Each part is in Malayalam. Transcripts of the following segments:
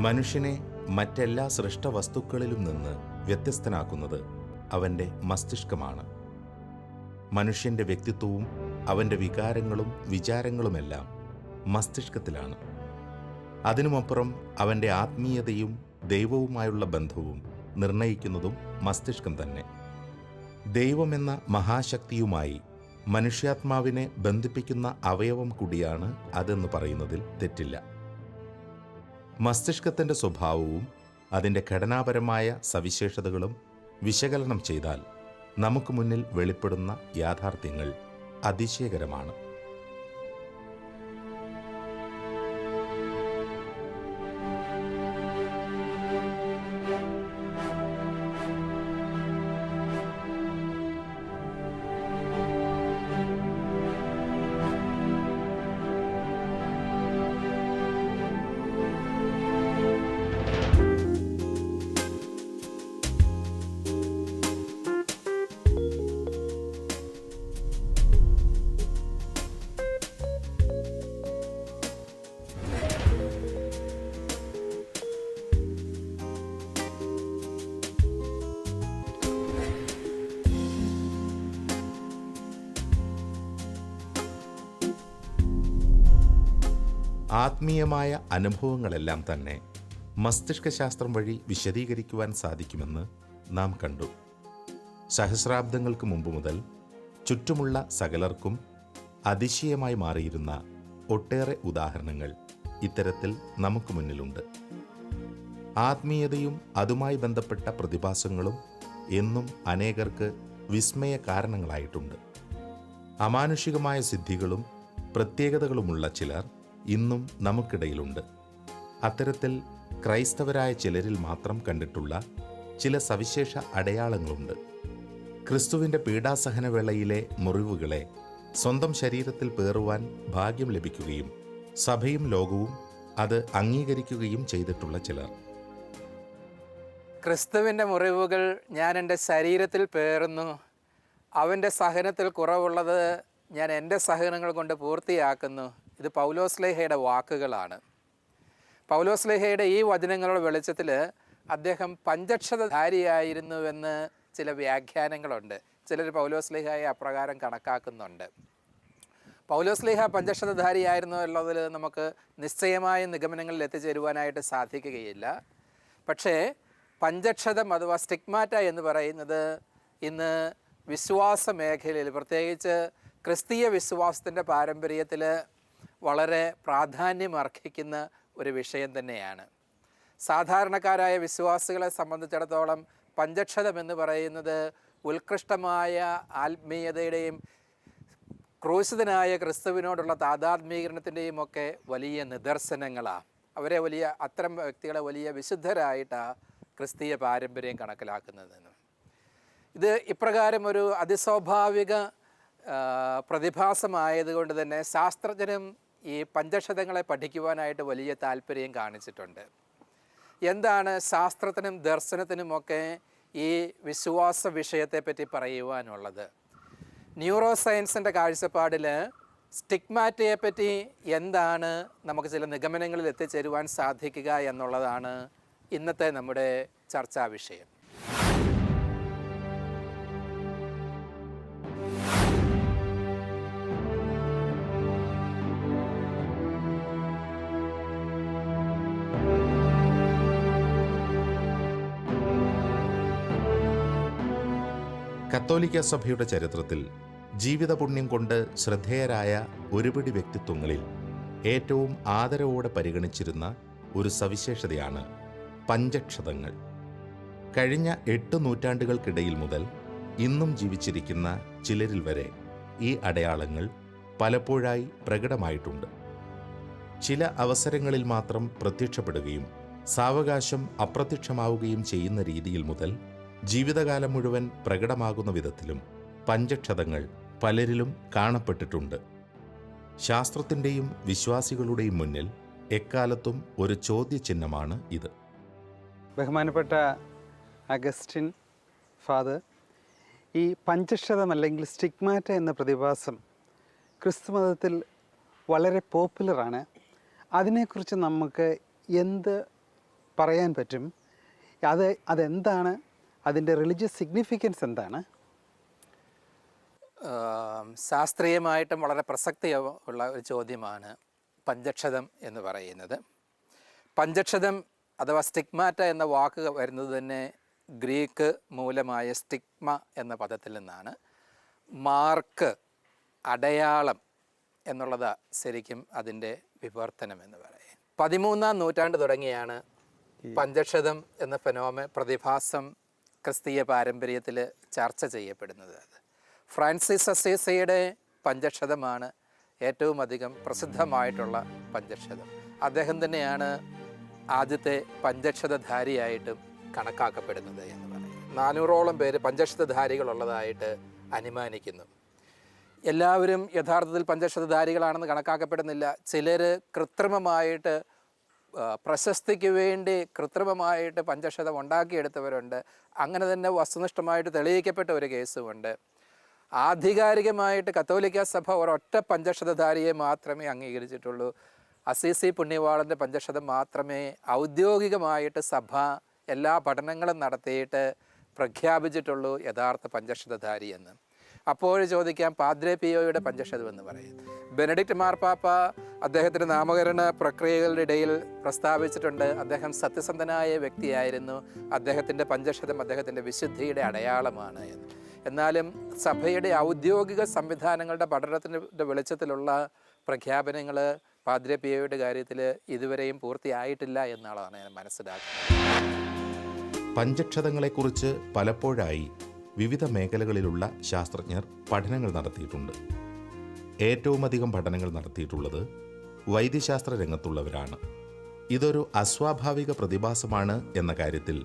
മനുഷ്യനെ മറ്റെല്ലാ സൃഷ്ടവസ്തുക്കളിലും നിന്ന് വ്യത്യസ്തനാക്കുന്നത് അവൻ്റെ മസ്തിഷ്കമാണ്. മനുഷ്യൻ്റെ വ്യക്തിത്വവും അവൻ്റെ വികാരങ്ങളും വിചാരങ്ങളുമെല്ലാം മസ്തിഷ്കത്തിലാണ്. അതിനുമപ്പുറം അവൻ്റെ ആത്മീയതയും ദൈവവുമായുള്ള ബന്ധവും നിർണയിക്കുന്നതും മസ്തിഷ്കം തന്നെ. ദൈവമെന്ന മഹാശക്തിയുമായി മനുഷ്യാത്മാവിനെ ബന്ധിപ്പിക്കുന്ന അവയവം കൂടിയാണ് അതെന്ന് പറയുന്നതിൽ തെറ്റില്ല. മസ്തിഷ്കത്തിൻ്റെ സ്വഭാവവും അതിൻ്റെ ഘടനാപരമായ സവിശേഷതകളും വിശകലനം ചെയ്താൽ നമുക്ക് മുന്നിൽ വെളിപ്പെടുന്ന യാഥാർത്ഥ്യങ്ങൾ അതിശയകരമാണ്. ആത്മീയമായ അനുഭവങ്ങളെല്ലാം തന്നെ മസ്തിഷ്കശാസ്ത്രം വഴി വിശദീകരിക്കുവാൻ സാധിക്കുമെന്ന് നാം കണ്ടു. സഹസ്രാബ്ദങ്ങൾക്ക് മുമ്പ് മുതൽ ചുറ്റുമുള്ള സകലർക്കും അതിശയമായി മാറിയിരുന്ന ഒട്ടേറെ ഉദാഹരണങ്ങൾ ഇത്തരത്തിൽ നമുക്ക് മുന്നിലുണ്ട്. ആത്മീയതയും അതുമായി ബന്ധപ്പെട്ട പ്രതിഭാസങ്ങളും എന്നും അനേകർക്ക് വിസ്മയ കാരണങ്ങളായിട്ടുണ്ട്. അമാനുഷികമായ സിദ്ധികളും പ്രത്യേകതകളുമുള്ള ചിലർ ഇന്നും നമുക്കിടയിലുണ്ട്. അത്തരത്തിൽ ക്രൈസ്തവരായ ചിലരിൽ മാത്രം കണ്ടിട്ടുള്ള ചില സവിശേഷ അടയാളങ്ങളുണ്ട്. ക്രിസ്തുവിൻ്റെ പീഡാസഹനവേളയിലെ മുറിവുകളെ സ്വന്തം ശരീരത്തിൽ പേറുവാൻ ഭാഗ്യം ലഭിക്കുകയും സഭയും ലോകവും അത് അംഗീകരിക്കുകയും ചെയ്തിട്ടുള്ള ചിലർ. ക്രിസ്തുവിൻ്റെ മുറിവുകൾ ഞാൻ എൻ്റെ ശരീരത്തിൽ പേറുന്നു, അവൻ്റെ സഹനത്തിൽ കുറവുള്ളത് ഞാൻ എൻ്റെ സഹനങ്ങൾ കൊണ്ട് പൂർത്തിയാക്കുന്നു. ഇത് പൗലോസ്ലേഹയുടെ വാക്കുകളാണ്. പൗലോസ്ലേഹയുടെ ഈ വചനങ്ങളുടെ വെളിച്ചത്തിൽ അദ്ദേഹം പഞ്ചക്ഷതധാരിയായിരുന്നുവെന്ന് ചില വ്യാഖ്യാനങ്ങളുണ്ട്. ചിലർ പൗലോസ്ലേഹയെ അപ്രകാരം കണക്കാക്കുന്നുണ്ട്. പൗലോസ്ലേഹ പഞ്ചക്ഷതധാരിയായിരുന്നു എന്നുള്ളതിൽ നമുക്ക് നിശ്ചയമായ നിഗമനങ്ങളിൽ എത്തിച്ചേരുവാനായിട്ട് സാധിക്കുകയില്ല. പക്ഷേ പഞ്ചക്ഷതം അഥവാ സ്റ്റിഗ്മാറ്റ എന്ന് പറയുന്നത് ഇന്ന് വിശ്വാസ മേഖലയിൽ, പ്രത്യേകിച്ച് ക്രിസ്തീയ വിശ്വാസത്തിൻ്റെ പാരമ്പര്യത്തിൽ വളരെ പ്രാധാന്യം അർഹിക്കുന്ന ഒരു വിഷയം തന്നെയാണ്. സാധാരണക്കാരായ വിശ്വാസികളെ സംബന്ധിച്ചിടത്തോളം പഞ്ചക്ഷതം എന്ന് പറയുന്നത് ഉത്കൃഷ്ടമായ ആത്മീയതയുടെയും ക്രൂശിതനായ ക്രിസ്തുവിനോടുള്ള താതാത്മീകരണത്തിൻ്റെയും ഒക്കെ വലിയ നിദർശനങ്ങളാണ്. അത്തരം വ്യക്തികളെ വലിയ വിശുദ്ധരായിട്ടാണ് ക്രിസ്തീയ പാരമ്പര്യം കണക്കിലാക്കുന്നതെന്ന്. ഇത് ഇപ്രകാരം ഒരു അതിസ്വാഭാവിക പ്രതിഭാസമായതുകൊണ്ട് തന്നെ ശാസ്ത്രജ്ഞരും ഈ പഞ്ചക്ഷതങ്ങളെ പഠിക്കുവാനായിട്ട് വലിയ താല്പര്യം കാണിച്ചിട്ടുണ്ട്. എന്താണ് ശാസ്ത്രത്തിനും ദർശനത്തിനുമൊക്കെ ഈ വിശ്വാസ വിഷയത്തെപ്പറ്റി പറയുവാനുള്ളത്? ന്യൂറോ സയൻസിൻ്റെ കാഴ്ചപ്പാടിൽ സ്റ്റിഗ്മാറ്റയെപ്പറ്റി എന്താണ് നമുക്ക് ചില നിഗമനങ്ങളിൽ എത്തിച്ചേരുവാൻ സാധിക്കുക എന്നുള്ളതാണ് ഇന്നത്തെ നമ്മുടെ ചർച്ചാ വിഷയം. കത്തോലിക്ക സഭയുടെ ചരിത്രത്തിൽ ജീവിതപുണ്യം കൊണ്ട് ശ്രദ്ധേയരായ ഒരുപിടി വ്യക്തിത്വങ്ങളിൽ ഏറ്റവും ആദരവോടെ പരിഗണിച്ചിരുന്ന ഒരു സവിശേഷതയാണ് പഞ്ചക്ഷതങ്ങൾ. കഴിഞ്ഞ 8 നൂറ്റാണ്ടുകൾക്കിടയിൽ മുതൽ ഇന്നും ജീവിച്ചിരിക്കുന്ന ചിലരിൽ വരെ ഈ അടയാളങ്ങൾ പലപ്പോഴായി പ്രകടമായിട്ടുണ്ട്. ചില അവസരങ്ങളിൽ മാത്രം പ്രത്യക്ഷപ്പെടുകയും സാവകാശം അപ്രത്യക്ഷമാവുകയും ചെയ്യുന്ന രീതിയിൽ മുതൽ ജീവിതകാലം മുഴുവൻ പ്രകടമാകുന്ന വിധത്തിലും പഞ്ചക്ഷതങ്ങൾ പലരിലും കാണപ്പെട്ടിട്ടുണ്ട്. ശാസ്ത്രത്തിൻ്റെയും വിശ്വാസികളുടെയും മുന്നിൽ എക്കാലത്തും ഒരു ചോദ്യചിഹ്നമാണ് ഇത്. ബഹുമാനപ്പെട്ട അഗസ്റ്റിൻ ഫാദർ, ഈ പഞ്ചക്ഷതം അല്ലെങ്കിൽ സ്റ്റിഗ്മാറ്റ എന്ന പ്രതിഭാസം ക്രിസ്തുമതത്തിൽ വളരെ പോപ്പുലറാണ്. അതിനെക്കുറിച്ച് നമുക്ക് എന്ത് പറയാൻ പറ്റും? അതെന്താണ്, അതിൻ്റെ റിലീജിയസ് സിഗ്നിഫിക്കൻസ് എന്താണ്? ശാസ്ത്രീയമായിട്ടും വളരെ പ്രസക്തി ഉള്ള ഒരു ചോദ്യമാണ് പഞ്ചക്ഷതം എന്ന് പറയുന്നത്. പഞ്ചക്ഷതം അഥവാ സ്റ്റിഗ്മാറ്റ എന്ന വാക്ക് വരുന്നത് തന്നെ ഗ്രീക്ക് മൂലമായ സ്റ്റിഗ്മ എന്ന പദത്തിൽ നിന്നാണ്. മാർക്ക്, അടയാളം എന്നുള്ളത് ശരിക്കും അതിൻ്റെ വിവർത്തനം എന്ന് പറയും. 13-ാം നൂറ്റാണ്ട് തുടങ്ങിയാണ് പഞ്ചക്ഷതം എന്ന പ്രതിഭാസം ക്രിസ്തീയ പാരമ്പര്യത്തിൽ ചർച്ച ചെയ്യപ്പെടുന്നത്. ഫ്രാൻസിസ് അസീസിയുടെ പഞ്ചക്ഷതമാണ് ഏറ്റവും അധികം പ്രസിദ്ധമായിട്ടുള്ള പഞ്ചക്ഷതം. അദ്ദേഹം തന്നെയാണ് ആദ്യത്തെ പഞ്ചക്ഷതധാരിയായിട്ടും കണക്കാക്കപ്പെടുന്നത് എന്ന് പറയും. 400ഓളം പേര് പഞ്ചക്ഷതധാരികളുള്ളതായിട്ട് അനുമാനിക്കുന്നു. എല്ലാവരും യഥാർത്ഥത്തിൽ പഞ്ചക്ഷതധാരികളാണെന്ന് കണക്കാക്കപ്പെടുന്നില്ല. ചിലർ കൃത്രിമമായിട്ട് പ്രശസ്തിക്ക് വേണ്ടി കൃത്രിമമായിട്ട് പഞ്ചക്ഷതം ഉണ്ടാക്കിയെടുത്തവരുണ്ട്. അങ്ങനെ തന്നെ വസ്തുനിഷ്ഠമായിട്ട് തെളിയിക്കപ്പെട്ട ഒരു കേസുമുണ്ട്. ആധികാരികമായിട്ട് കത്തോലിക്ക സഭ ഒരൊറ്റ പഞ്ചക്ഷതധാരിയെ മാത്രമേ അംഗീകരിച്ചിട്ടുള്ളൂ. അസീസി പുണ്യവാളൻ്റെ പഞ്ചക്ഷതം മാത്രമേ ഔദ്യോഗികമായിട്ട് സഭ എല്ലാ പഠനങ്ങളും നടത്തിയിട്ട് പ്രഖ്യാപിച്ചിട്ടുള്ളൂ യഥാർത്ഥ പഞ്ചക്ഷതധാരി എന്ന്. അപ്പോൾ ചോദിക്കാം, പാദ്രെ പിയോയുടെ പഞ്ചക്ഷതം എന്ന് പറയും. ബെനഡിക്റ്റ് മാർപ്പാപ്പ അദ്ദേഹത്തിൻ്റെ നാമകരണ പ്രക്രിയകളുടെ ഇടയിൽ പ്രസ്താവിച്ചിട്ടുണ്ട്, അദ്ദേഹം സത്യസന്ധനായ വ്യക്തിയായിരുന്നു, അദ്ദേഹത്തിൻ്റെ പഞ്ചക്ഷതം അദ്ദേഹത്തിൻ്റെ വിശുദ്ധിയുടെ അടയാളമാണ് എന്ന്. എന്നാലും സഭയുടെ ഔദ്യോഗിക സംവിധാനങ്ങളുടെ പഠനത്തിൻ്റെ വെളിച്ചത്തിലുള്ള പ്രഖ്യാപനങ്ങൾ പാദ്രെ പിയോയുടെ കാര്യത്തിൽ ഇതുവരെയും പൂർത്തിയായിട്ടില്ല എന്നാണ് ഞാൻ മനസ്സിലാക്കുന്നത്. പഞ്ചക്ഷതങ്ങളെക്കുറിച്ച് പലപ്പോഴായി വിവിധ മേഖലകളിലുള്ള ശാസ്ത്രജ്ഞർ പഠനങ്ങൾ നടത്തിയിട്ടുണ്ട്. ഏറ്റവും അധികം പഠനങ്ങൾ നടത്തിയിട്ടുള്ളത് വൈദ്യശാസ്ത്ര രംഗത്തുള്ളവരാണ്. ഇതൊരു അസ്വാഭാവിക പ്രതിഭാസമാണ് എന്ന കാര്യത്തിൽ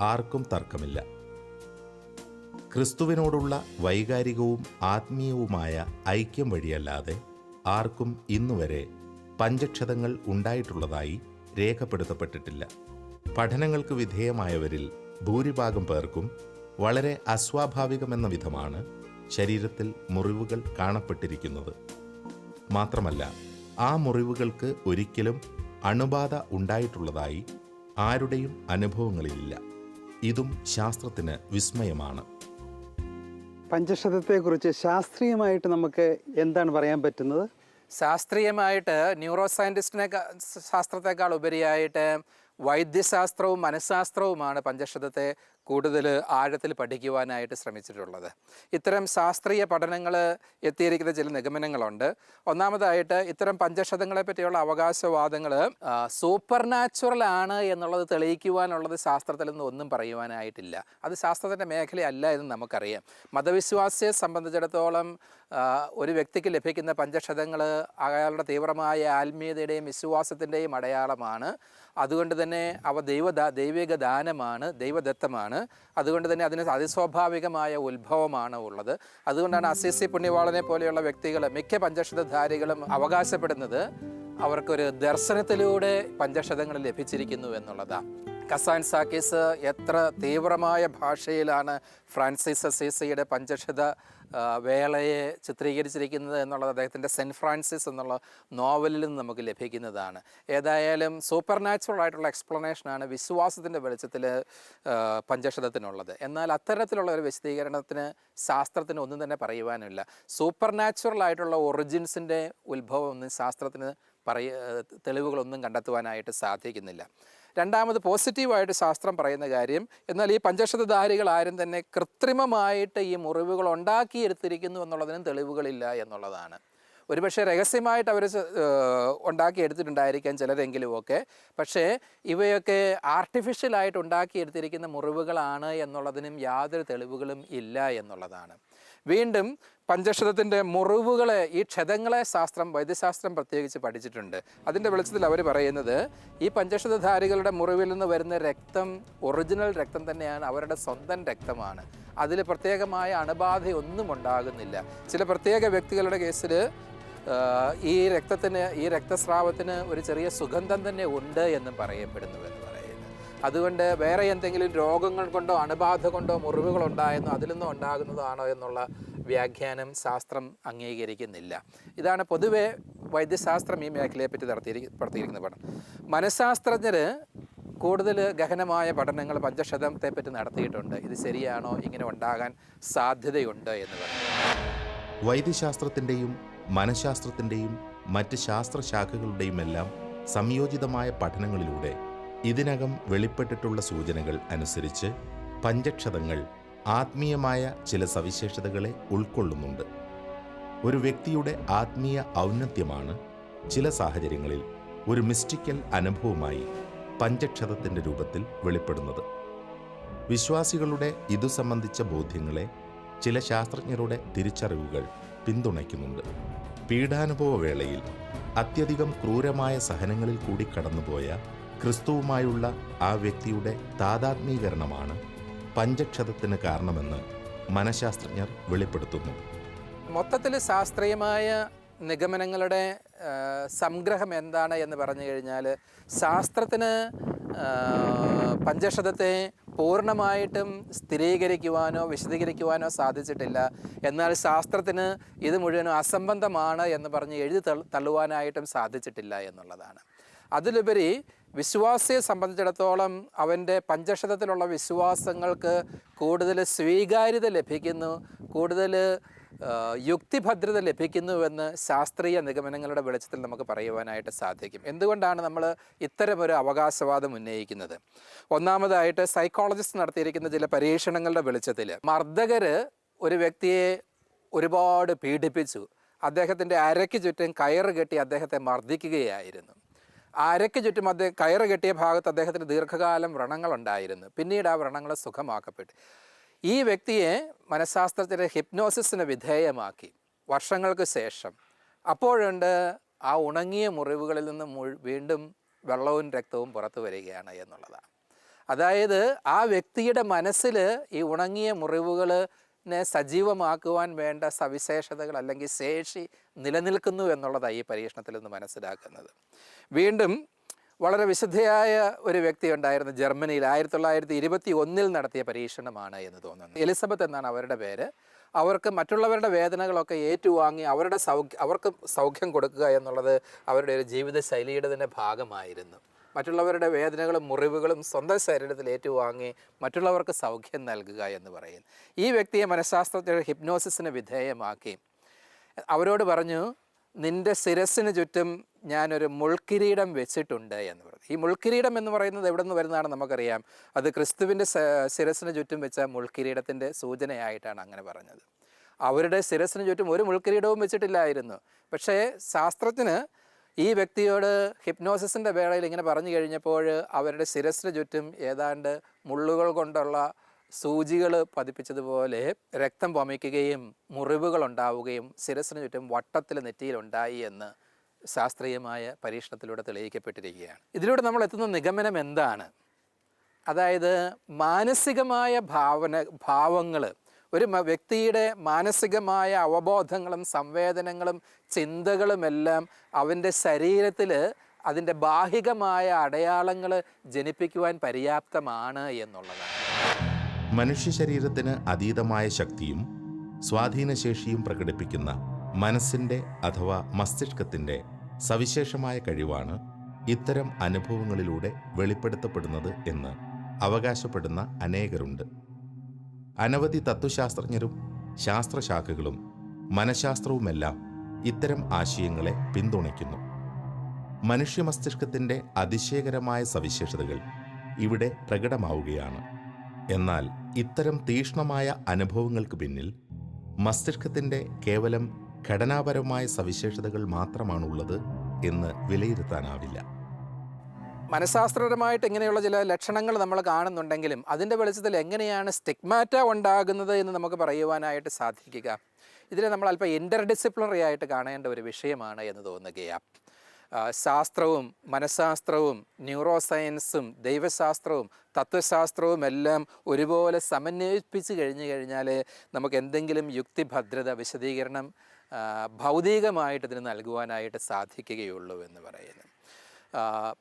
ആർക്കും തർക്കമില്ല. ക്രിസ്തുവിനോടുള്ള വൈകാരികവും ആത്മീയവുമായ ഐക്യം വഴിയല്ലാതെ ആർക്കും ഇന്നുവരെ പഞ്ചക്ഷതങ്ങൾ ഉണ്ടായിട്ടുള്ളതായി രേഖപ്പെടുത്തപ്പെട്ടിട്ടില്ല. പഠനങ്ങൾക്ക് വിധേയമായവരിൽ ഭൂരിഭാഗം പേർക്കും വളരെ അസ്വാഭാവികമെന്ന വിധമാണ് ശരീരത്തിൽ മുറിവുകൾ കാണപ്പെട്ടിരിക്കുന്നത്. മാത്രമല്ല, ആ മുറിവുകൾക്ക് ഒരിക്കലും അണുബാധ ഉണ്ടായിട്ടുള്ളതായി ആരുടെയും അനുഭവങ്ങളിലില്ല. ഇതും ശാസ്ത്രത്തിന് വിസ്മയമാണ്. പഞ്ചക്ഷതത്തെക്കുറിച്ച് ശാസ്ത്രീയമായിട്ട് നമുക്ക് എന്താണ് പറയാൻ പറ്റുന്നത്? ശാസ്ത്രീയമായിട്ട് ന്യൂറോ ശാസ്ത്രത്തെക്കാൾ ഉപരിയായിട്ട് വൈദ്യശാസ്ത്രവും മനഃശാസ്ത്രവുമാണ് പഞ്ചക്ഷതത്തെ കൂടുതൽ ആഴത്തിൽ പഠിക്കുവാനായിട്ട് ശ്രമിച്ചിട്ടുള്ളത്. ഇത്തരം ശാസ്ത്രീയ പഠനങ്ങൾ എത്തിയിരിക്കുന്ന ചില നിഗമനങ്ങളുണ്ട്. ഒന്നാമതായിട്ട് ഇത്തരം പഞ്ചക്ഷതങ്ങളെ പറ്റിയുള്ള അവകാശവാദങ്ങൾ സൂപ്പർ നാച്ചുറൽ ആണ് എന്നുള്ളത് തെളിയിക്കുവാനുള്ളത് ശാസ്ത്രത്തിൽ നിന്ന് ഒന്നും പറയുവാനായിട്ടില്ല. അത് ശാസ്ത്രത്തിൻ്റെ മേഖലയല്ല എന്ന് നമുക്കറിയാം. മതവിശ്വാസിയെ സംബന്ധിച്ചിടത്തോളം ഒരു വ്യക്തിക്ക് ലഭിക്കുന്ന പഞ്ചക്ഷതങ്ങൾ അയാളുടെ തീവ്രമായ ആത്മീയതയുടെയും വിശ്വാസത്തിൻ്റെയും അടയാളമാണ്. അതുകൊണ്ട് തന്നെ അവ ദൈവിക ദാനമാണ്, ദൈവദത്തമാണ്. അതുകൊണ്ട് തന്നെ അതിന് അതിസ്വാഭാവികമായ ഉത്ഭവമാണ് ഉള്ളത്. അതുകൊണ്ടാണ് അസീസി പുണ്യവാളനെ പോലെയുള്ള വ്യക്തികൾ, മിക്ക പഞ്ചക്ഷതധാരികളും അവകാശപ്പെടുന്നത് അവർക്കൊരു ദർശനത്തിലൂടെ പഞ്ചക്ഷതങ്ങൾ ലഭിച്ചിരിക്കുന്നു എന്നുള്ളതാണ്. കസാൻ സാക്കീസ് എത്ര തീവ്രമായ ഭാഷയിലാണ് ഫ്രാൻസിസ് അസീസിയുടെ പഞ്ചക്ഷത വേളയെ ചിത്രീകരിച്ചിരിക്കുന്നത് എന്നുള്ളത് അദ്ദേഹത്തിൻ്റെ സെൻറ്റ് ഫ്രാൻസിസ് എന്നുള്ള നോവലിൽ നിന്ന് നമുക്ക് ലഭിക്കുന്നതാണ്. ഏതായാലും സൂപ്പർ നാച്ചുറൽ ആയിട്ടുള്ള എക്സ്പ്ലനേഷനാണ് വിശ്വാസത്തിൻ്റെ വെളിച്ചത്തിൽ പഞ്ചക്ഷതത്തിനുള്ളത്. എന്നാൽ അത്തരത്തിലുള്ള ഒരു വിശദീകരണത്തിന് ശാസ്ത്രത്തിന് ഒന്നും തന്നെ പറയുവാനില്ല. സൂപ്പർ നാച്ചുറൽ ആയിട്ടുള്ള ഒറിജിൻസിൻ്റെ ഉത്ഭവം ഒന്നും ശാസ്ത്രത്തിന് തെളിവുകളൊന്നും കണ്ടെത്തുവാനായിട്ട് സാധിക്കുന്നില്ല. രണ്ടാമത് പോസിറ്റീവായിട്ട് ശാസ്ത്രം പറയുന്ന കാര്യം, എന്നാൽ ഈ പഞ്ചക്ഷതധാരികൾ ആരും തന്നെ കൃത്രിമമായിട്ട് ഈ മുറിവുകൾ ഉണ്ടാക്കിയെടുത്തിരിക്കുന്നു എന്നുള്ളതിനും തെളിവുകളില്ല എന്നുള്ളതാണ്. ഒരുപക്ഷെ രഹസ്യമായിട്ട് അവർ ഉണ്ടാക്കിയെടുത്തിട്ടുണ്ടായിരിക്കാം ചിലരെങ്കിലുമൊക്കെ. പക്ഷേ ഇവയൊക്കെ ആർട്ടിഫിഷ്യലായിട്ട് ഉണ്ടാക്കിയെടുത്തിരിക്കുന്ന മുറിവുകളാണ് എന്നുള്ളതിനും യാതൊരു തെളിവുകളും ഇല്ല എന്നുള്ളതാണ്. വീണ്ടും പഞ്ചക്ഷതത്തിൻ്റെ മുറിവുകളെ, ഈ ക്ഷതങ്ങളെ വൈദ്യശാസ്ത്രം പ്രത്യേകിച്ച് പഠിച്ചിട്ടുണ്ട്. അതിൻ്റെ വെളിച്ചത്തിൽ അവർ പറയുന്നത് ഈ പഞ്ചക്ഷതധാരികളുടെ മുറിവിൽ നിന്ന് വരുന്ന രക്തം ഒറിജിനൽ രക്തം തന്നെയാണ്, അവരുടെ സ്വന്തം രക്തമാണ്. അതിൽ പ്രത്യേകമായ അണുബാധയൊന്നും ഉണ്ടാകുന്നില്ല. ചില പ്രത്യേക വ്യക്തികളുടെ കേസിൽ ഈ രക്തസ്രാവത്തിന് ഒരു ചെറിയ സുഗന്ധം തന്നെ ഉണ്ട് എന്നും പറയപ്പെടുന്നുവെന്ന് പറയുന്നത്. അതുകൊണ്ട് വേറെ എന്തെങ്കിലും രോഗങ്ങൾ കൊണ്ടോ അണുബാധ കൊണ്ടോ മുറിവുകളുണ്ടായെന്നോ അതിൽ നിന്നോ ഉണ്ടാകുന്നതാണോ എന്നുള്ള വ്യാഖ്യാനം ശാസ്ത്രം അംഗീകരിക്കുന്നില്ല. ഇതാണ് പൊതുവെ വൈദ്യശാസ്ത്രം ഈ മേഖലയെപ്പറ്റി നടത്തിയിരിക്കുന്ന പഠനം. മനഃശാസ്ത്രജ്ഞർ കൂടുതൽ ഗഹനമായ പഠനങ്ങൾ പഞ്ചക്ഷതത്തെ പറ്റി നടത്തിയിട്ടുണ്ട്. ഇത് ശരിയാണോ, ഇങ്ങനെ ഉണ്ടാകാൻ സാധ്യതയുണ്ട് എന്ന് പറഞ്ഞു. വൈദ്യശാസ്ത്രത്തിൻ്റെയും മനഃശാസ്ത്രത്തിൻ്റെയും മറ്റ് ശാസ്ത്രശാഖകളുടെയും എല്ലാം സംയോജിതമായ പഠനങ്ങളിലൂടെ ഇതിനകം വെളിപ്പെട്ടിട്ടുള്ള സൂചനകൾ അനുസരിച്ച് പഞ്ചക്ഷതങ്ങൾ ആത്മീയമായ ചില സവിശേഷതകളെ ഉൾക്കൊള്ളുന്നുണ്ട്. ഒരു വ്യക്തിയുടെ ആത്മീയ ഔന്നത്യമാണ് ചില സാഹചര്യങ്ങളിൽ ഒരു മിസ്റ്റിക്കൽ അനുഭവമായി പഞ്ചക്ഷതത്തിൻ്റെ രൂപത്തിൽ വെളിപ്പെടുന്നത്. വിശ്വാസികളുടെ ഇതു സംബന്ധിച്ച ബോധ്യങ്ങളെ ചില ശാസ്ത്രജ്ഞരുടെ തിരിച്ചറിവുകൾ പിന്തുണയ്ക്കുന്നുണ്ട്. പീഡാനുഭവ വേളയിൽ അത്യധികം ക്രൂരമായ സഹനങ്ങളിൽ കൂടി കടന്നുപോയ ക്രിസ്തുവുമായുള്ള ആ വ്യക്തിയുടെ താതാത്മീകരണമാണ് പഞ്ചക്ഷതത്തിന് കാരണമെന്ന് മനഃശാസ്ത്രജ്ഞർ വെളിപ്പെടുത്തുന്നു. മൊത്തത്തിൽ ശാസ്ത്രീയമായ നിഗമനങ്ങളുടെ സംഗ്രഹം എന്താണ് എന്ന് പറഞ്ഞു കഴിഞ്ഞാൽ, ശാസ്ത്രത്തിന് പഞ്ചക്ഷതത്തെ പൂർണ്ണമായിട്ടും സ്ഥിരീകരിക്കുവാനോ വിശദീകരിക്കുവാനോ സാധിച്ചിട്ടില്ല. എന്നാൽ ശാസ്ത്രത്തിന് ഇത് മുഴുവനും അസംബന്ധമാണ് എന്ന് പറഞ്ഞ് എഴുതി തള്ളുവാനായിട്ടും സാധിച്ചിട്ടില്ല എന്നുള്ളതാണ്. അതിലുപരി വിശ്വാസിയെ സംബന്ധിച്ചിടത്തോളം അവൻ്റെ പഞ്ചക്ഷതത്തിലുള്ള വിശ്വാസങ്ങൾക്ക് കൂടുതൽ സ്വീകാര്യത ലഭിക്കുന്നു, കൂടുതൽ യുക്തിഭദ്രത ലഭിക്കുന്നുവെന്ന് ശാസ്ത്രീയ നിഗമനങ്ങളുടെ വെളിച്ചത്തിൽ നമുക്ക് പറയുവാനായിട്ട് സാധിക്കും. എന്തുകൊണ്ടാണ് നമ്മൾ ഇത്തരമൊരു അവകാശവാദം ഉന്നയിക്കുന്നത്? ഒന്നാമതായിട്ട് സൈക്കോളജിസ്റ്റ് നടത്തിയിരിക്കുന്ന ചില പരീക്ഷണങ്ങളുടെ വെളിച്ചത്തിൽ മർദ്ദകർ ഒരു വ്യക്തിയെ ഒരുപാട് പീഡിപ്പിച്ചു. അദ്ദേഹത്തിൻ്റെ അരയ്ക്ക് ചുറ്റും കയറ് കെട്ടി അദ്ദേഹത്തെ മർദ്ദിക്കുകയായിരുന്നു. അരയ്ക്ക് ചുറ്റും കയറ് കെട്ടിയ ഭാഗത്ത് അദ്ദേഹത്തിന് ദീർഘകാലം വ്രണങ്ങളുണ്ടായിരുന്നു. പിന്നീട് ആ വ്രണങ്ങൾ സുഖമാക്കപ്പെട്ടു. ഈ വ്യക്തിയെ മനഃശാസ്ത്രത്തിൻ്റെ ഹിപ്നോസിസിന് വിധേയമാക്കി. വർഷങ്ങൾക്ക് ശേഷം അപ്പോഴുണ്ട് ആ ഉണങ്ങിയ മുറിവുകളിൽ നിന്ന് വീണ്ടും വെള്ളവും രക്തവും പുറത്തു വരികയാണ് എന്നുള്ളതാണ്. അതായത് ആ വ്യക്തിയുടെ മനസ്സിൽ ഈ ഉണങ്ങിയ മുറിവുകളിനെ സജീവമാക്കുവാൻ വേണ്ട സവിശേഷതകൾ അല്ലെങ്കിൽ ശേഷി നിലനിൽക്കുന്നു എന്നുള്ളതാണ് ഈ പരീക്ഷണത്തിൽ നിന്ന് മനസ്സിലാക്കുന്നത്. വീണ്ടും വളരെ വിശുദ്ധയായ ഒരു വ്യക്തി ഉണ്ടായിരുന്നു ജർമ്മനിയിൽ 1921 നടത്തിയ പരീക്ഷണമാണ് എന്ന് തോന്നുന്നു. എലിസബത്ത് എന്നാണ് അവരുടെ പേര്. അവർക്ക് മറ്റുള്ളവരുടെ വേദനകളൊക്കെ ഏറ്റുവാങ്ങി അവർക്ക് സൗഖ്യം കൊടുക്കുക എന്നുള്ളത് അവരുടെ ഒരു ജീവിത ശൈലിയുടെ തന്നെ ഭാഗമായിരുന്നു. മറ്റുള്ളവരുടെ വേദനകളും മുറിവുകളും സ്വന്തം ശരീരത്തിൽ ഏറ്റുവാങ്ങി മറ്റുള്ളവർക്ക് സൗഖ്യം നൽകുക എന്ന് പറയുന്നു. ഈ വ്യക്തിയെ മനഃശാസ്ത്രജ്ഞരുടെ ഹിപ്നോസിസിന് വിധേയമാക്കി അവരോട് പറഞ്ഞു, നിൻ്റെ ശിരസ്സിന് ചുറ്റും ഞാനൊരു മുൾക്കിരീടം വെച്ചിട്ടുണ്ട് എന്ന് പറഞ്ഞു. ഈ മുൾക്കിരീടം എന്ന് പറയുന്നത് എവിടെ നിന്ന് വരുന്നതാണ് നമുക്കറിയാം. അത് ക്രിസ്തുവിൻ്റെ ശിരസ്സിന് ചുറ്റും വെച്ച മുൾക്കിരീടത്തിൻ്റെ സൂചനയായിട്ടാണ് അങ്ങനെ പറഞ്ഞത്. അവരുടെ ശിരസ്സിന് ചുറ്റും ഒരു മുൾക്കിരീടവും വെച്ചിട്ടില്ലായിരുന്നു. പക്ഷേ ശാസ്ത്രജ്ഞന് ഈ വ്യക്തിയോട് ഹിപ്നോസിസിൻ്റെ വേളയിൽ ഇങ്ങനെ പറഞ്ഞു കഴിഞ്ഞപ്പോൾ അവരുടെ ശിരസ്സിന് ചുറ്റും ഏതാണ്ട് മുള്ളുകൾ കൊണ്ടുള്ള സൂചികൾ പതിപ്പിച്ചതുപോലെ രക്തം വമിക്കുകയും മുറിവുകൾ ഉണ്ടാവുകയും ശിരസ്സിന് ചുറ്റും വട്ടത്തിൽ നെറ്റിയിലുണ്ടായി എന്ന് ശാസ്ത്രീയമായ പരീക്ഷണത്തിലൂടെ തെളിയിക്കപ്പെട്ടിരിക്കുകയാണ്. ഇതിലൂടെ നമ്മൾ എത്തുന്ന നിഗമനം എന്താണ്? അതായത് മാനസികമായ ഭാവങ്ങൾ, ഒരു വ്യക്തിയുടെ മാനസികമായ അവബോധങ്ങളും സംവേദനങ്ങളും ചിന്തകളുമെല്ലാം അവൻ്റെ ശരീരത്തിൽ അതിൻ്റെ ബാഹികമായ അടയാളങ്ങൾ ജനിപ്പിക്കുവാൻ പര്യാപ്തമാണ് എന്നുള്ളതാണ്. മനുഷ്യ ശരീരത്തിന് അതീതമായ ശക്തിയും സ്വാധീനശേഷിയും പ്രകടിപ്പിക്കുന്ന മനസ്സിൻ്റെ അഥവാ മസ്തിഷ്കത്തിൻ്റെ സവിശേഷമായ കഴിവാണ് ഇത്തരം അനുഭവങ്ങളിലൂടെ വെളിപ്പെടുത്തപ്പെടുന്നത് എന്ന് അവകാശപ്പെടുന്ന അനേകരുണ്ട്. അനവധി തത്വശാസ്ത്രജ്ഞരും ശാസ്ത്രശാഖകളും മനഃശാസ്ത്രവുമെല്ലാം ഇത്തരം ആശയങ്ങളെ പിന്തുണയ്ക്കുന്നു. മനുഷ്യ മസ്തിഷ്കത്തിൻ്റെ അതിശയകരമായ സവിശേഷതകൾ ഇവിടെ പ്രകടമാവുകയാണ്. എന്നാൽ ഇത്തരം തീക്ഷ്ണമായ അനുഭവങ്ങൾക്ക് പിന്നിൽ മസ്തിഷ്കത്തിൻ്റെ കേവലം ഘടനാപരമായ സവിശേഷതകൾ മാത്രമാണുള്ളത് എന്ന് വിലയിരുത്താനാവില്ല. മനഃശാസ്ത്രപരമായിട്ട് ഇങ്ങനെയുള്ള ചില ലക്ഷണങ്ങൾ നമ്മൾ കാണുന്നുണ്ടെങ്കിലും അതിൻ്റെ വെളിച്ചത്തിൽ എങ്ങനെയാണ് സ്റ്റിഗ്മാറ്റ ഉണ്ടാകുന്നത് എന്ന് നമുക്ക് പറയുവാനായിട്ട് സാധിക്കുക? ഇതിനെ നമ്മൾ അല്പം ഇൻ്റർഡിസിപ്ലിനറി ആയിട്ട് കാണേണ്ട ഒരു വിഷയമാണ് എന്ന് തോന്നുകയാണ്. ശാസ്ത്രവും മനഃശാസ്ത്രവും ന്യൂറോ സയൻസും ദൈവശാസ്ത്രവും തത്വശാസ്ത്രവും എല്ലാം ഒരുപോലെ സമന്വയിപ്പിച്ച് കഴിഞ്ഞാൽ നമുക്ക് എന്തെങ്കിലും യുക്തിഭദ്രത വിശദീകരണം ഭൗതികമായിട്ട് ഇതിന് നൽകുവാനായിട്ട് സാധിക്കുകയുള്ളൂ എന്ന് പറയുന്നു.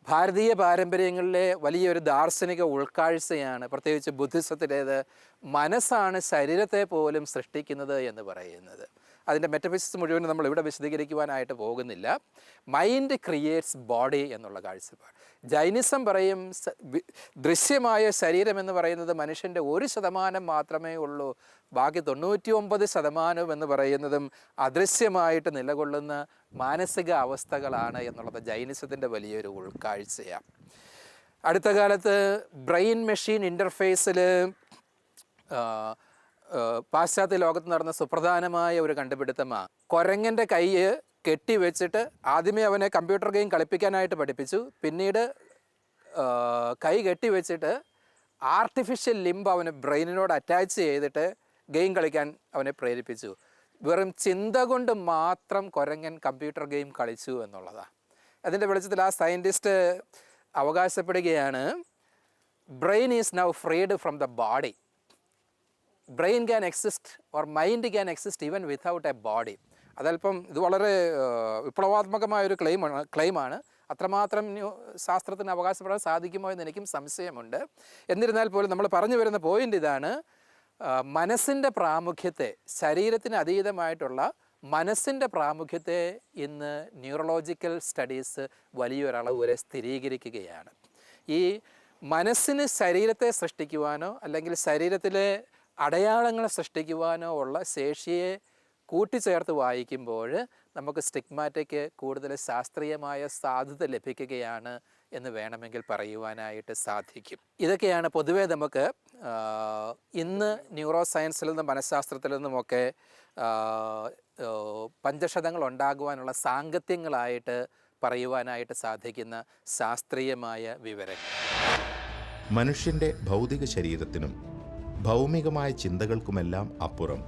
ഭാരതീയ പാരമ്പര്യങ്ങളിലെ വലിയൊരു ദാർശനിക ഉൾക്കാഴ്ചയാണ്, പ്രത്യേകിച്ച് ബുദ്ധിസത്തിലേത്, മനസ്സാണ് ശരീരത്തെ പോലും സൃഷ്ടിക്കുന്നത് എന്ന് പറയുന്നത്. അതിൻ്റെ മെറ്റഫിസിക്സ് മുഴുവൻ നമ്മൾ ഇവിടെ വിശദീകരിക്കുവാനായിട്ട് പോകുന്നില്ല. മൈൻഡ് ക്രിയേറ്റ്സ് ബോഡി എന്നുള്ള കാഴ്ചപ്പാട്. ജൈനിസം പറയും ദൃശ്യമായ ശരീരം എന്ന് പറയുന്നത് മനുഷ്യൻ്റെ 1% മാത്രമേ ഉള്ളൂ, ബാക്കി 99% എന്ന് പറയുന്നതും അദൃശ്യമായിട്ട് നിലകൊള്ളുന്ന മാനസിക അവസ്ഥകളാണ് എന്നുള്ളത് ജൈനിസത്തിൻ്റെ വലിയൊരു ഉൾക്കാഴ്ചയാണ്. അടുത്ത കാലത്ത് ബ്രെയിൻ മെഷീൻ ഇൻ്റർഫേസിൽ പാശ്ചാത്യ ലോകത്ത് നടന്ന സുപ്രധാനമായ ഒരു കണ്ടുപിടുത്തമാണ്. കുരങ്ങൻ്റെ കൈ കെട്ടിവെച്ചിട്ട് ആദ്യമേ അവനെ കമ്പ്യൂട്ടർ ഗെയിം കളിപ്പിക്കാനായിട്ട് പഠിപ്പിച്ചു. പിന്നീട് കൈ കെട്ടിവെച്ചിട്ട് ആർട്ടിഫിഷ്യൽ ലിംബ് അവന് ബ്രെയിനിനോട് അറ്റാച്ച് ചെയ്തിട്ട് ഗെയിം കളിക്കാൻ അവനെ പ്രേരിപ്പിച്ചു. വെറും ചിന്ത കൊണ്ട് മാത്രം കുരങ്ങൻ കമ്പ്യൂട്ടർ ഗെയിം കളിച്ചു എന്നുള്ളതാണ്. അതിൻ്റെ വെളിച്ചത്തിൽ ആ സയൻറ്റിസ്റ്റ് അവകാശപ്പെടുകയാണ്, brain is now freed from the body. Brain can exist or mind can exist even without a body. അതല്പം ഇത് വളരെ വിപ്ലവാത്മകമായൊരു ക്ലെയിമാണ്. അത്രമാത്രം ശാസ്ത്രത്തിന് അവകാശപ്പെടാൻ സാധിക്കുമോ എന്ന് എനിക്കും സംശയമുണ്ട്. എന്നിരുന്നാൽ പോലും നമ്മൾ പറഞ്ഞു വരുന്ന പോയിൻ്റ് ഇതാണ്, മനസ്സിൻ്റെ പ്രാമുഖ്യത്തെ, ശരീരത്തിന് അതീതമായിട്ടുള്ള മനസ്സിൻ്റെ പ്രാമുഖ്യത്തെ ഇന്ന് ന്യൂറോളജിക്കൽ സ്റ്റഡീസ് വലിയൊരളവ് വരെ സ്ഥിരീകരിക്കുകയാണ്. ഈ മനസ്സിന് ശരീരത്തെ സൃഷ്ടിക്കുവാനോ അല്ലെങ്കിൽ ശരീരത്തിലെ അടയാളങ്ങളെ സൃഷ്ടിക്കുവാനോ ഉള്ള ശേഷിയെ കൂട്ടിച്ചേർത്ത് വായിക്കുമ്പോൾ നമുക്ക് സ്റ്റിഗ്മാറ്റയ്ക്ക് കൂടുതൽ ശാസ്ത്രീയമായ സാധ്യത ലഭിക്കുകയാണ് എന്ന് വേണമെങ്കിൽ പറയുവാനായിട്ട് സാധിക്കും. ഇതൊക്കെയാണ് പൊതുവേ നമുക്ക് ഇന്ന് ന്യൂറോ സയൻസിൽ നിന്നും മനഃശാസ്ത്രത്തിൽ നിന്നുമൊക്കെ പഞ്ചക്ഷതങ്ങൾ ഉണ്ടാകുവാനുള്ള സാങ്കത്യങ്ങളായിട്ട് പറയുവാനായിട്ട് സാധിക്കുന്ന ശാസ്ത്രീയമായ വിവരങ്ങൾ. മനുഷ്യൻ്റെ ഭൗതിക ശരീരത്തിനും ഭൗമികമായ ചിന്തകൾക്കുമെല്ലാം അപ്പുറം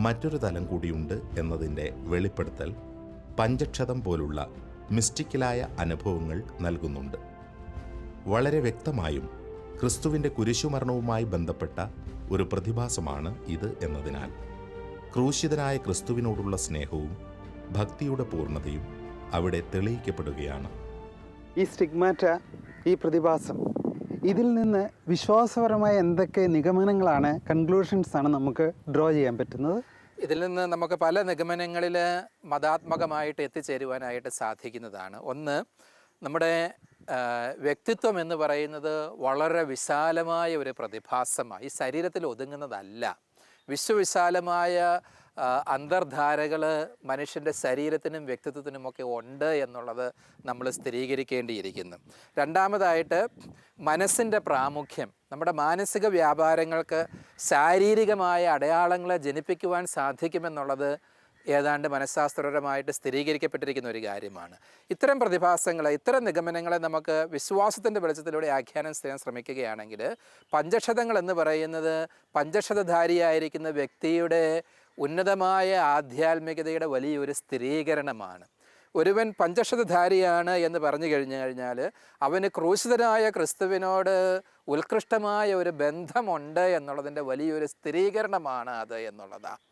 മറ്റൊരു തലം കൂടിയുണ്ട് എന്നതിൻ്റെ വെളിപ്പെടുത്തൽ പഞ്ചക്ഷതം പോലുള്ള മിസ്റ്റിക്കലായ അനുഭവങ്ങൾ നൽകുന്നുണ്ട്. വളരെ വ്യക്തമായും ക്രിസ്തുവിൻ്റെ കുരിശുമരണവുമായി ബന്ധപ്പെട്ട ഒരു പ്രതിഭാസമാണ് ഇത് എന്നതിനാൽ ക്രൂശിതനായ ക്രിസ്തുവിനോടുള്ള സ്നേഹവും ഭക്തിയുടെ പൂർണ്ണതയും അവിടെ തെളിയിക്കപ്പെടുകയാണ്. ഈ സ്റ്റിഗ്മാറ്റ, ഈ പ്രതിഭാസം, ഇതിൽ നിന്ന് വിശ്വാസപരമായ എന്തൊക്കെ നിഗമനങ്ങളാണ്, കൺക്ലൂഷൻസ് ആണ് നമുക്ക് ഡ്രോ ചെയ്യാൻ പറ്റുന്നത്? ഇതിൽ നിന്ന് നമുക്ക് പല നിഗമനങ്ങളിൽ മതാത്മകമായിട്ട് എത്തിച്ചേരുവാനായിട്ട് സാധിക്കുന്നതാണ്. ഒന്ന്, നമ്മുടെ വ്യക്തിത്വം എന്ന് പറയുന്നത് വളരെ വിശാലമായ ഒരു പ്രതിഭാസമാണ്. ഈ ശരീരത്തിൽ ഒതുങ്ങുന്നതല്ല. വിശ്വവിശാലമായ അന്തർധാരകൾ മനുഷ്യൻ്റെ ശരീരത്തിനും വ്യക്തിത്വത്തിനുമൊക്കെ ഉണ്ട് എന്നുള്ളത് നമ്മൾ സ്ഥിരീകരിക്കേണ്ടിയിരിക്കുന്നു. രണ്ടാമതായിട്ട്, മനസ്സിൻ്റെ പ്രാമുഖ്യം നമ്മുടെ മാനസിക വ്യാപാരങ്ങൾക്ക് ശാരീരികമായ അടയാളങ്ങളെ ജനിപ്പിക്കുവാൻ സാധിക്കുമെന്നുള്ളത് ഏതാണ്ട് മനഃശാസ്ത്രപരമായിട്ട് സ്ഥിരീകരിക്കപ്പെട്ടിരിക്കുന്ന ഒരു കാര്യമാണ്. ഇത്തരം പ്രതിഭാസങ്ങളെ, ഇത്തരം നിഗമനങ്ങളെ നമുക്ക് വിശ്വാസത്തിൻ്റെ വെളിച്ചത്തിലൂടെ ആഖ്യാനം ചെയ്യാൻ ശ്രമിക്കുകയാണെങ്കിൽ പഞ്ചക്ഷതങ്ങൾ എന്ന് പറയുന്നത് പഞ്ചക്ഷതധാരിയായിരിക്കുന്ന വ്യക്തിയുടെ ഉന്നതമായ ആധ്യാത്മികതയുടെ വലിയൊരു സ്ഥിരീകരണമാണ്. ഒരുവൻ പഞ്ചക്ഷതധാരിയാണ് എന്ന് പറഞ്ഞു കഴിഞ്ഞാൽ അവന് ക്രൂശിതനായ ക്രിസ്തുവിനോട് ഉത്കൃഷ്ടമായ ഒരു ബന്ധമുണ്ട് എന്നുള്ളതിൻ്റെ വലിയൊരു സ്ഥിരീകരണമാണ് അത് എന്നുള്ളതാണ്.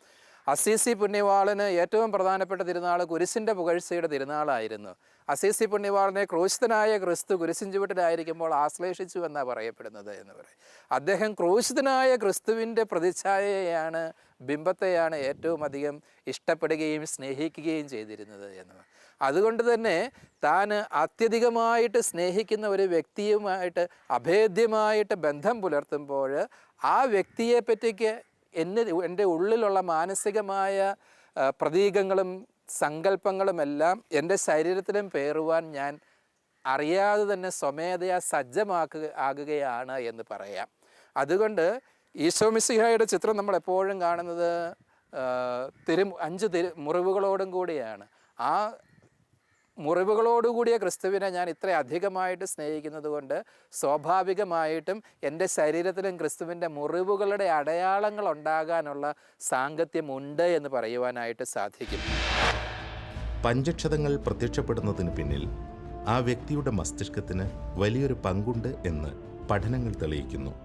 അസീസി പുണ്യവാളന് ഏറ്റവും പ്രധാനപ്പെട്ട തിരുനാൾ കുരിശിൻ്റെ പുകഴ്ചയുടെ തിരുനാളായിരുന്നു. അസീസി പുണ്യവാളനെ ക്രൂശിതനായ ക്രിസ്തു കുരിശിൻ ചുവട്ടിലായിരിക്കുമ്പോൾ ആശ്ലേഷിച്ചു എന്നാണ് പറയപ്പെടുന്നത് എന്ന് പറയും. അദ്ദേഹം ക്രൂശിതനായ ക്രിസ്തുവിൻ്റെ പ്രതിച്ഛായയാണ്, ബിംബത്തെയാണ് ഏറ്റവും അധികം ഇഷ്ടപ്പെടുകയും സ്നേഹിക്കുകയും ചെയ്തിരുന്നത് എന്ന്. അതുകൊണ്ട് തന്നെ താൻ അത്യധികമായിട്ട് സ്നേഹിക്കുന്ന ഒരു വ്യക്തിയുമായിട്ട് അഭേദ്യമായിട്ട് ബന്ധം പുലർത്തുമ്പോൾ ആ വ്യക്തിയെപ്പറ്റിക്ക് എൻ്റെ ഉള്ളിലുള്ള മാനസികമായ പ്രതീകങ്ങളും സങ്കല്പങ്ങളുമെല്ലാം എൻ്റെ ശരീരത്തിലും പേറുവാൻ ഞാൻ അറിയാതെ തന്നെ സ്വമേധയാ ആകുകയാണ് എന്ന് പറയാം. അതുകൊണ്ട് ഈശോ മിശിഹായുടെ ചിത്രം നമ്മൾ എപ്പോഴും കാണുന്നത് 5 മുറിവുകളോടും കൂടിയാണ്. ആ മുറിവുകളോടുകൂടിയ ക്രിസ്തുവിനെ ഞാൻ ഇത്ര അധികമായിട്ട് സ്നേഹിക്കുന്നത് കൊണ്ട് സ്വാഭാവികമായിട്ടും എൻ്റെ ശരീരത്തിലും ക്രിസ്തുവിൻ്റെ മുറിവുകളുടെ അടയാളങ്ങൾ ഉണ്ടാകാനുള്ള സാങ്കത്യമുണ്ട് എന്ന് പറയുവാനായിട്ട് സാധിക്കും. പഞ്ചക്ഷതങ്ങൾ പ്രത്യക്ഷപ്പെടുന്നതിന് പിന്നിൽ ആ വ്യക്തിയുടെ മസ്തിഷ്കത്തിന് വലിയൊരു പങ്കുണ്ട് എന്ന് പഠനങ്ങൾ തെളിയിക്കുന്നു.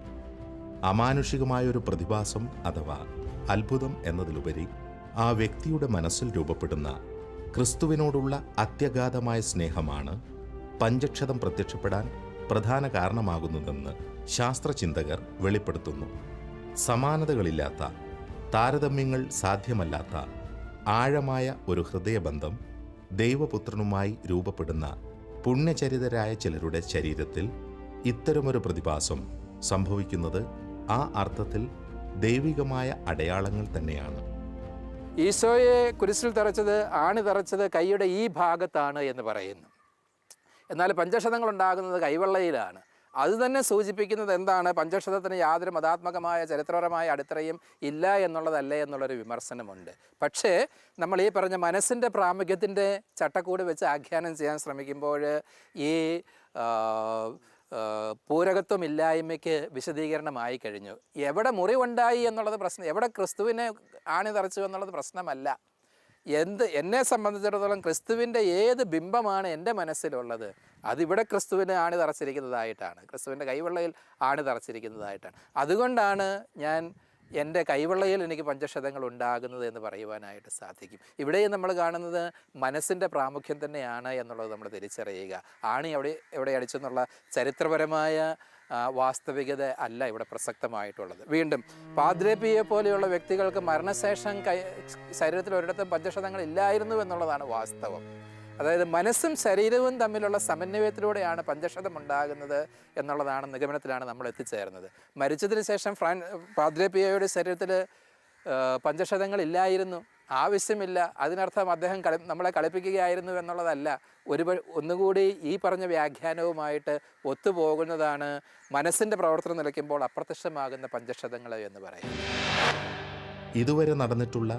അമാനുഷികമായൊരു പ്രതിഭാസം അഥവാ അത്ഭുതം എന്നതിലുപരി ആ വ്യക്തിയുടെ മനസ്സിൽ രൂപപ്പെടുന്ന ക്രിസ്തുവിനോടുള്ള അത്യഗാധമായ സ്നേഹമാണ് പഞ്ചക്ഷതം പ്രത്യക്ഷപ്പെടാൻ പ്രധാന കാരണമാകുന്നതെന്ന് ശാസ്ത്രചിന്തകർ വെളിപ്പെടുത്തുന്നു. സമാനതകളില്ലാത്ത, താരതമ്യങ്ങൾ സാധ്യമല്ലാത്ത ആഴമായ ഒരു ഹൃദയബന്ധം ദൈവപുത്രനുമായി രൂപപ്പെടുന്ന പുണ്യചരിതരായ ചിലരുടെ ശരീരത്തിൽ ഇത്തരമൊരു പ്രതിഭാസം സംഭവിക്കുന്നത് ആ അർത്ഥത്തിൽ ദൈവികമായ അടയാളങ്ങൾ തന്നെയാണ്. ഈശോയെ കുരിശിൽ തറച്ചത്, ആണി തറച്ചത് കൈയുടെ ഈ ഭാഗത്താണ് എന്ന് പറയുന്നു. എന്നാൽ പഞ്ചക്ഷതങ്ങൾ ഉണ്ടാകുന്നത് കൈവെള്ളയിലാണ്. അത് തന്നെ സൂചിപ്പിക്കുന്നത് എന്താണ്? പഞ്ചക്ഷതത്തിന് യാതൊരു മതാത്മകമായ ചരിത്രപരമായ അടിത്തറയും ഇല്ല എന്നുള്ളതല്ലേ എന്നുള്ളൊരു വിമർശനമുണ്ട്. പക്ഷേ നമ്മൾ ഈ പറഞ്ഞ മനസ്സിൻ്റെ പ്രാമുഖ്യത്തിൻ്റെ ചട്ടക്കൂട് വെച്ച് ആഖ്യാനം ചെയ്യാൻ ശ്രമിക്കുമ്പോൾ ഈ പൂരകത്വമില്ലായ്മയ്ക്ക് വിശദീകരണമായി കഴിഞ്ഞു. എവിടെ മുറിവുണ്ടായി എന്നുള്ളത് പ്രശ്നം, എവിടെ ക്രിസ്തുവിനെ ആണി തറച്ചു എന്നുള്ളത് പ്രശ്നമല്ല. എന്നെ സംബന്ധിച്ചിടത്തോളം ക്രിസ്തുവിൻ്റെ ഏത് ബിംബമാണ് എൻ്റെ മനസ്സിലുള്ളത്, അതിവിടെ ക്രിസ്തുവിനെ ആണി തറച്ചിരിക്കുന്നതായിട്ടാണ്, ക്രിസ്തുവിൻ്റെ കൈവെള്ളയിൽ ആണി തറച്ചിരിക്കുന്നതായിട്ടാണ്. അതുകൊണ്ടാണ് ഞാൻ എൻ്റെ കൈവെള്ളയിൽ എനിക്ക് പഞ്ചക്ഷതങ്ങൾ ഉണ്ടാകുന്നത് എന്ന് പറയുവാനായിട്ട് സാധിക്കും. ഇവിടെയും നമ്മൾ കാണുന്നത് മനസ്സിൻ്റെ പ്രാമുഖ്യം തന്നെയാണ് എന്നുള്ളത് നമ്മൾ തിരിച്ചറിയുക. ആണി എവിടെ അടിച്ചെന്നുള്ള ചരിത്രപരമായ വാസ്തവികത അല്ല ഇവിടെ പ്രസക്തമായിട്ടുള്ളത്. വീണ്ടും പാദ്രെ പിയെ പോലെയുള്ള വ്യക്തികൾക്ക് മരണശേഷം ശരീരത്തിൽ ഒരിടത്തും പഞ്ചക്ഷതങ്ങൾ ഇല്ലായിരുന്നു എന്നുള്ളതാണ് വാസ്തവം. അതായത് മനസ്സും ശരീരവും തമ്മിലുള്ള സമന്വയത്തിലൂടെയാണ് പഞ്ചക്ഷതം ഉണ്ടാകുന്നത് എന്നുള്ളതാണ് നിഗമനത്തിലാണ് നമ്മൾ എത്തിച്ചേർന്നത്. മരിച്ചതിന് ശേഷം പാദ്രെ പിയയുടെ ശരീരത്തിൽ പഞ്ചക്ഷതങ്ങൾ ഇല്ലായിരുന്നു, ആവശ്യമില്ല. അതിനർത്ഥം അദ്ദേഹം നമ്മളെ കളിപ്പിക്കുകയായിരുന്നു എന്നുള്ളതല്ല. ഒന്നുകൂടി ഈ പറഞ്ഞ വ്യാഖ്യാനവുമായിട്ട് ഒത്തുപോകുന്നതാണ് മനസ്സിൻ്റെ പ്രവർത്തനം നിലയ്ക്കുമ്പോൾ അപ്രത്യക്ഷമാകുന്ന പഞ്ചക്ഷതങ്ങൾ എന്ന് പറയുന്നത്. ഇതുവരെ നടന്നിട്ടുള്ള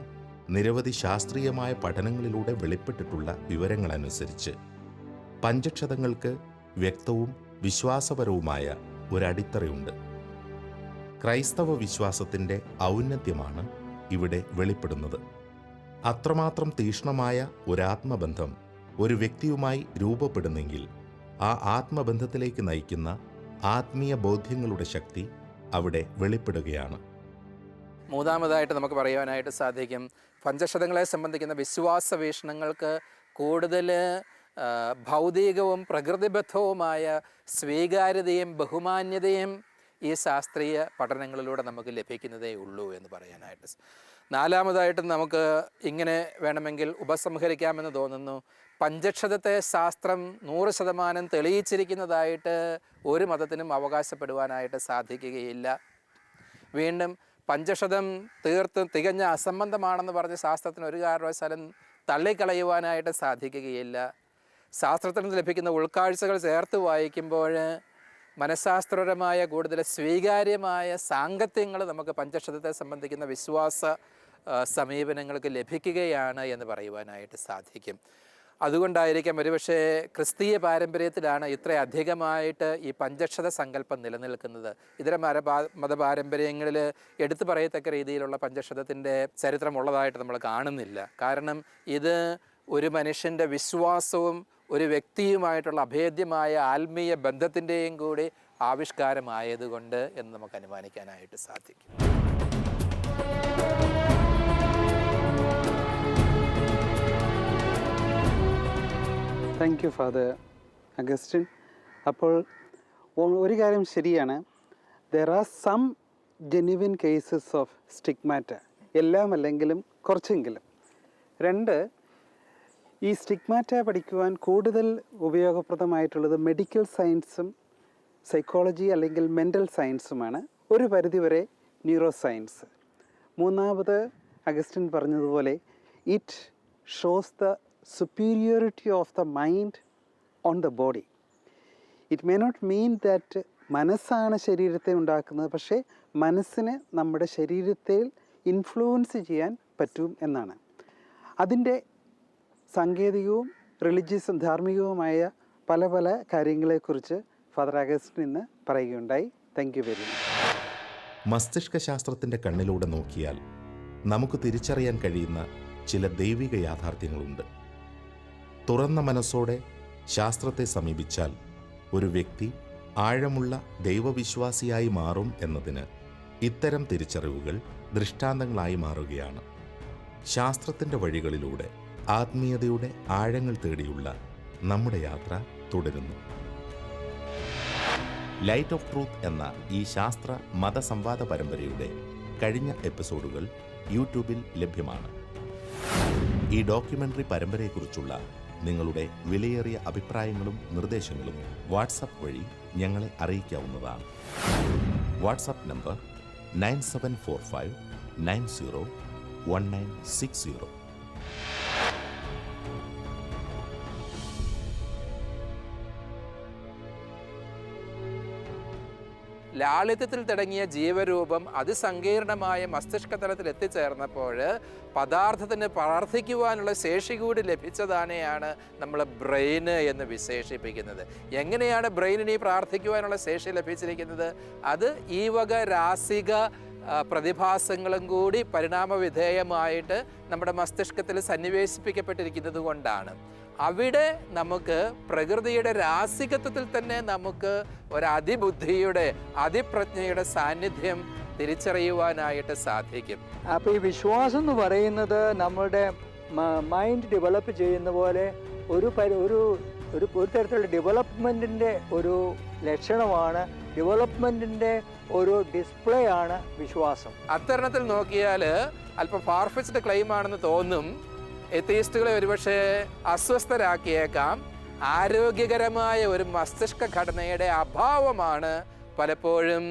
നിരവധി ശാസ്ത്രീയമായ പഠനങ്ങളിലൂടെ വെളിപ്പെട്ടിട്ടുള്ള വിവരങ്ങളനുസരിച്ച് പഞ്ചക്ഷതങ്ങൾക്ക് വ്യക്തവും വിശ്വാസപരവുമായ ഒരടിത്തറയുണ്ട്. ക്രൈസ്തവ വിശ്വാസത്തിൻ്റെ ഔന്നത്യമാണ് ഇവിടെ വെളിപ്പെടുന്നത്. അത്രമാത്രം തീക്ഷ്ണമായ ഒരാത്മബന്ധം ഒരു വ്യക്തിയുമായി രൂപപ്പെടുന്നെങ്കിൽ ആ ആത്മബന്ധത്തിലേക്ക് നയിക്കുന്ന ആത്മീയ ബോധ്യങ്ങളുടെ ശക്തി അവിടെ വെളിപ്പെടുകയാണ്. മൂന്നാമതായിട്ട് നമുക്ക് പറയുവാനായിട്ട് സാധിക്കും, പഞ്ചക്ഷതങ്ങളെ സംബന്ധിക്കുന്ന വിശ്വാസ വീക്ഷണങ്ങൾക്ക് കൂടുതൽ ഭൗതികവും പ്രകൃതിബദ്ധവുമായ സ്വീകാര്യതയും ബഹുമാന്യതയും ഈ ശാസ്ത്രീയ പഠനങ്ങളിലൂടെ നമുക്ക് ലഭിക്കുന്നതേ ഉള്ളൂ എന്ന് പറയാനായിട്ട്. നാലാമതായിട്ട് നമുക്ക് ഇങ്ങനെ വേണമെങ്കിൽ ഉപസംഹരിക്കാമെന്ന് തോന്നുന്നു. പഞ്ചക്ഷതത്തെ ശാസ്ത്രം 100% തെളിയിച്ചിരിക്കുന്നതായിട്ട് ഒരു മതത്തിനും അവകാശപ്പെടുവാനായിട്ട് സാധിക്കുകയില്ല. വീണ്ടും പഞ്ചക്ഷതം തികഞ്ഞ അസംബന്ധമാണെന്ന് പറഞ്ഞ് ശാസ്ത്രത്തിന് ഒരു കാരണവശാലും തള്ളിക്കളയുവാനായിട്ട് സാധിക്കുകയില്ല. ശാസ്ത്രത്തിൽ നിന്ന് ലഭിക്കുന്ന ഉൾക്കാഴ്ചകൾ ചേർത്ത് വായിക്കുമ്പോൾ മനഃശാസ്ത്രപരമായ കൂടുതൽ സ്വീകാര്യമായ സാങ്കത്യങ്ങൾ നമുക്ക് പഞ്ചക്ഷതത്തെ സംബന്ധിക്കുന്ന വിശ്വാസ സമീപനങ്ങൾക്ക് ലഭിക്കുകയാണ് എന്ന് പറയുവാനായിട്ട് സാധിക്കും. അതുകൊണ്ടായിരിക്കാം ഒരുപക്ഷെ ക്രിസ്തീയ പാരമ്പര്യത്തിലാണ് ഇത്ര അധികമായിട്ട് ഈ പഞ്ചക്ഷത സങ്കല്പം നിലനിൽക്കുന്നത്. ഇതര മതപാരമ്പര്യങ്ങളിൽ എടുത്തു പറയത്തക്ക രീതിയിലുള്ള പഞ്ചക്ഷതത്തിൻ്റെ ചരിത്രമുള്ളതായിട്ട് നമ്മൾ കാണുന്നില്ല. കാരണം ഇത് ഒരു മനുഷ്യൻ്റെ വിശ്വാസവും ഒരു വ്യക്തിയുമായിട്ടുള്ള അഭേദ്യമായ ആത്മീയ ബന്ധത്തിൻ്റെയും കൂടി ആവിഷ്കാരമായതുകൊണ്ട് എന്ന് നമുക്ക് അനുമാനിക്കാനായിട്ട് സാധിക്കും. Thank you father Augustine. അപ്പോൾ ഒരു കാര്യം ശരിയാണ്, there are some genuine cases of stigmata. എല്ലാം അല്ലെങ്കിലും കുറച്ചെങ്കിലും. 2, ഈ സ്റ്റിഗ്മാറ്റ പഠിക്കുവാൻ കൂടുതൽ ഉപയോഗപ്രദമായിട്ടുള്ളത് മെഡിക്കൽ സയൻസും സൈക്കോളജി അല്ലെങ്കിൽ മെൻ്റൽ സയൻസുമാണ്, ഒരു പരിധിവരെ ന്യൂറോ സയൻസ്. മൂന്നാമത് അഗസ്റ്റിൻ പറഞ്ഞതുപോലെ it shows the superiority of the mind on the body. It may not mean that മനസ്സാണ് ശരീരത്തെ ഉണ്ടാക്കുന്നത്, പക്ഷേ മനസ്സിന് നമ്മുടെ ശരീരത്തെ ഇൻഫ്ലുവൻസ് ചെയ്യാൻ പറ്റും എന്നാണ്. അതിൻ്റെ സാങ്കേതികവും റിലീജിയസും ധാർമ്മികവുമായ പല പല കാര്യങ്ങളെക്കുറിച്ച് ഫാദർ അഗസ്റ്റിൻ ഇന്ന് പറയുകയുണ്ടായി. Thank you very much. മസ്തിഷ്ക ശാസ്ത്രത്തിൻ്റെ കണ്ണിലൂടെ നോക്കിയാൽ നമുക്ക് തിരിച്ചറിയാൻ കഴിയുന്ന ചില ദൈവിക യാഥാർത്ഥ്യങ്ങളുണ്ട്. തുറന്ന മനസ്സോടെ ശാസ്ത്രത്തെ സമീപിച്ചാൽ ഒരു വ്യക്തി ആഴമുള്ള ദൈവവിശ്വാസിയായി മാറും എന്നതിന് ഇത്തരം തിരിച്ചറിവുകൾ ദൃഷ്ടാന്തങ്ങളായി മാറുകയാണ്. ശാസ്ത്രത്തിൻ്റെ വഴികളിലൂടെ ആത്മീയതയുടെ ആഴങ്ങൾ തേടിയുള്ള നമ്മുടെ യാത്ര തുടരുന്നു. ലൈറ്റ് ഓഫ് ട്രൂത്ത് എന്ന ഈ ശാസ്ത്ര മതസംവാദ പരമ്പരയുടെ കഴിഞ്ഞ എപ്പിസോഡുകൾ യൂട്യൂബിൽ ലഭ്യമാണ്. ഈ ഡോക്യുമെന്ററി പരമ്പരയെക്കുറിച്ചുള്ള നിങ്ങളുടെ വിലയേറിയ അഭിപ്രായങ്ങളും നിർദ്ദേശങ്ങളും വാട്സപ്പ് വഴി ഞങ്ങളെ അറിയിക്കാവുന്നതാണ്. WhatsApp number 9745901960. ലാളിത്യത്തിൽ തുടങ്ങിയ ജീവരൂപം അതിസങ്കീർണമായ മസ്തിഷ്ക തലത്തിൽ എത്തിച്ചേർന്നപ്പോൾ പദാർത്ഥത്തിന് പ്രാർത്ഥിക്കുവാനുള്ള ശേഷി കൂടി ലഭിച്ചതാണെയാണ് നമ്മൾ ബ്രെയിന് എന്ന് വിശേഷിപ്പിക്കുന്നത്. എങ്ങനെയാണ് ബ്രെയിനിന് ഈ പ്രാർത്ഥിക്കുവാനുള്ള ശേഷി ലഭിച്ചിരിക്കുന്നത്? അത് ഈ വക രാസിക പ്രതിഭാസങ്ങളും കൂടി പരിണാമവിധേയമായിട്ട് നമ്മുടെ മസ്തിഷ്കത്തിൽ സന്നിവേശിപ്പിക്കപ്പെട്ടിരിക്കുന്നത് കൊണ്ടാണ്. അവിടെ നമുക്ക് പ്രകൃതിയുടെ രാസികത്വത്തിൽ തന്നെ നമുക്ക് ഒരതിബുദ്ധിയുടെ അതിപ്രജ്ഞയുടെ സാന്നിധ്യം തിരിച്ചറിയുവാനായിട്ട് സാധിക്കും. അപ്പോൾ ഈ വിശ്വാസം എന്ന് പറയുന്നത് നമ്മുടെ മൈൻഡ് ഡെവലപ്പ് ചെയ്യുന്ന പോലെ ഒരു തരത്തിലുള്ള ഡെവലപ്മെൻറ്റിൻ്റെ ഒരു ലക്ഷണമാണ്, ഡെവലപ്മെൻറ്റിൻ്റെ ഒരു ഡിസ്പ്ലേ ആണ് വിശ്വാസം. അത്തരണത്തിൽ നോക്കിയാൽ അല്പം ഫാർഫെച്ച്ഡ് ക്ലെയിം ആണെന്ന് തോന്നും. എത്തീസ്റ്റുകളെ ഒരുപക്ഷെ അസ്വസ്ഥരാക്കിയേക്കാം. ആരോഗ്യകരമായ ഒരു മസ്തിഷ്ക ഘടനയുടെ അഭാവമാണ് പലപ്പോഴും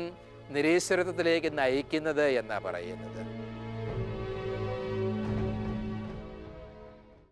നിരീശ്വരത്വത്തിലേക്ക് നയിക്കുന്നത് എന്നാണ് പറയുന്നത്.